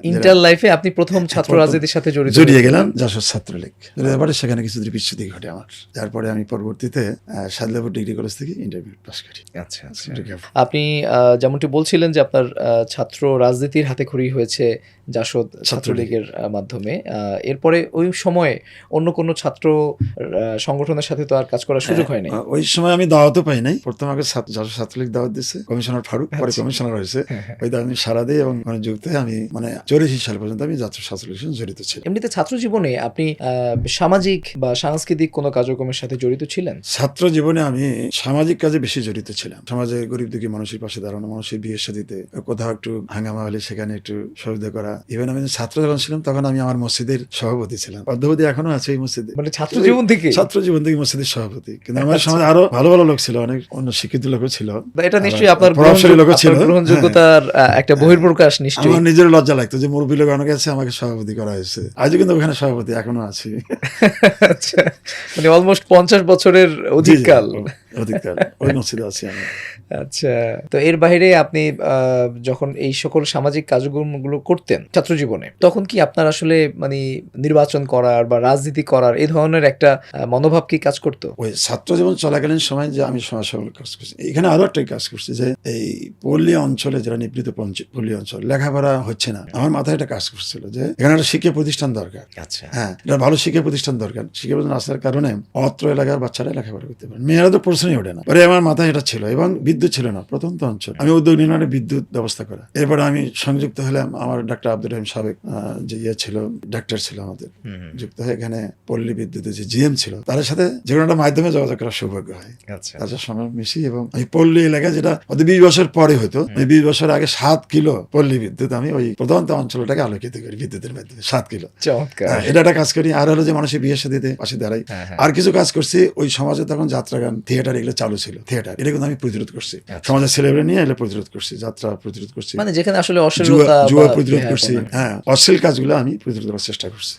Inter লাইফে আপনি প্রথম ছাত্র রাজনীতির সাথে জড়িয়ে গেলাম যশোর ছাত্রলীগ। এবারে সেখানে কিছু বিচ্ছুতি ঘটে আমার, তারপরে আমি পরবর্তীতে সাদলাপুর ডিগ্রি কলেজ থেকে ইন্টারভিউ পাস করি। আচ্ছা আচ্ছা। আপনি যেমনটি বলছিলেন যে আপনার ছাত্র রাজনীতির হাতেখড়ি হয়েছে যশোর ছাত্রলীগের মাধ্যমে, এরপরে ওই সময়ে অন্য কোনো ছাত্র সংগঠনের সাথে তো আর কাজ করার সুযোগ হয় নাই। ওই সময় আমি দাওয়াতও পাই নাই। প্রথম আগে যশোর ছাত্রলীগ দাওয়াত দিচ্ছে কমিশনার ফারুক, পরে কমিশনার হয়েছে। ওই দাওয়াত আমি সারা দিই এবং যুক্ত হয়ে আমি 84 সাল পর্যন্ত আমি জাতীয় ছাত্রলীগের সঙ্গে জড়িত ছিলাম। এমনিতে ছাত্র জীবনে আপনি সামাজিক বা সাংস্কৃতিক কোনো কার্যক্রমের সাথে জড়িত ছিলেন? ছাত্র জীবনে আমি সামাজিক কাজে বেশি জড়িত ছিলাম। সমাজে গরিব দুঃখী মানুষের পাশে দাঁড়ানো, মানুষের বিয়ে শাদীতে কোথাও একটু হাঙ্গামা হলে সেখানে একটু সহযোগিতা করা। ইভেন আমি ছাত্র যখন ছিলাম তখন আমি আমার মসজিদের সভাপতি ছিলাম, অদ্যাবধি এখনো আছে এই মসজিদে। মানে ছাত্র জীবন থেকে মসজিদের সভাপতি। কিন্তু আমার সমাজে আরো ভালো ভালো লোক ছিল, অনেক অন্য শিক্ষিত লোকও ছিল। এটা নিশ্চয়ই আপনার প্রভাবশালী লোক ছিল, গ্রহণযোগ্যতার একটা বহিঃপ্রকাশ। নিশ্চয়ই আমার নিজের লজ্জা লাগতো যে মুরব্বী লোক অনেক আছে, আমাকে সভাপতি করা হয়েছে। আজও কিন্তু ওখানে সভাপতি এখনো আছি। আচ্ছা, মানে অলমোস্ট 50 বছরের অধিককাল ওই মসজিদে আছি আমি। আচ্ছা, তো এর বাইরে আপনি যখন এই সকল সামাজিক কাজকর্মগুলো করতেন ছাত্র জীবনে, তখন কি আপনার আসলে মানে নির্বাচন করার বা রাজনীতি করার এই ধরনের একটা মনোভাব কি কাজ করতো? ওই ছাত্র জীবন চলাকালীন সময় যে আমি সমাজসেবা কাজ করছি, এখানে আরো একটা কাজ করছি যে এই পল্লী অঞ্চলে যারা নিবৃত পল্লী অঞ্চল, লেখাপড়া হচ্ছে না, আমার মাথায় একটা কাজ করছিল যে এখানে একটা শিক্ষা প্রতিষ্ঠান দরকার। আচ্ছা, হ্যাঁ, এটা ভালো শিক্ষা প্রতিষ্ঠান দরকার। শিক্ষা প্রতিষ্ঠান আসার কারণে অত্র এলাকার বাচ্চারা লেখাপড়া করতে পারে, মেয়েরা তো প্রশ্নই ওঠে না। পরে আমার মাথায় এটা ছিল, এবং বিদ্যুৎ ছিল না প্রত্যন্ত অঞ্চল। আমি উদ্যোগ নির্মাণে বিদ্যুৎ ব্যবস্থা করা। এরপরে আমি সংযুক্ত হলাম, আমার ডাক্তার আব্দুর রহিম সাবেক যে ছিল ডাক্তার ছিল আমাদের, যুক্ত হয়ে এখানে পল্লী বিদ্যুতের যে জিএম ছিল তাদের সাথে যে কোনো একটা মাধ্যমে যোগাযোগ করার সৌভাগ্য হয়। তাদের সঙ্গে মিশি এবং আমি পল্লী এলাকায়, যেটা 20 বছর পরে হতো, 20 বছর আগে 7 কিলো পল্লী বিদ্যুৎ আমি ওই প্রত্যন্ত অঞ্চলটাকে আলোকিত করি বিদ্যুতের মাধ্যমে। 7 কিলো, এটা একটা কাজ করি। আর হলো যে মানুষের বিয়ে শাদীতে পাশে দাঁড়াই। আর কিছু কাজ করছি, ওই সমাজে তখন যাত্রাগান, থিয়েটার এগুলো চালু ছিল। থিয়েটার এটা কিন্তু আমি প্রতিরোধ করছি, সমাজের ছেলেমেয়ে নিয়ে এগুলো প্রতিরোধ করছি, যাত্রা প্রতিরোধ করছি, মানে যেখানে আসলে অশ্লীলতা, জুয়া প্রতিরোধ করছি। হ্যাঁ, অশ্লীল কাজগুলো আমি প্রতিরোধ করার চেষ্টা করছি।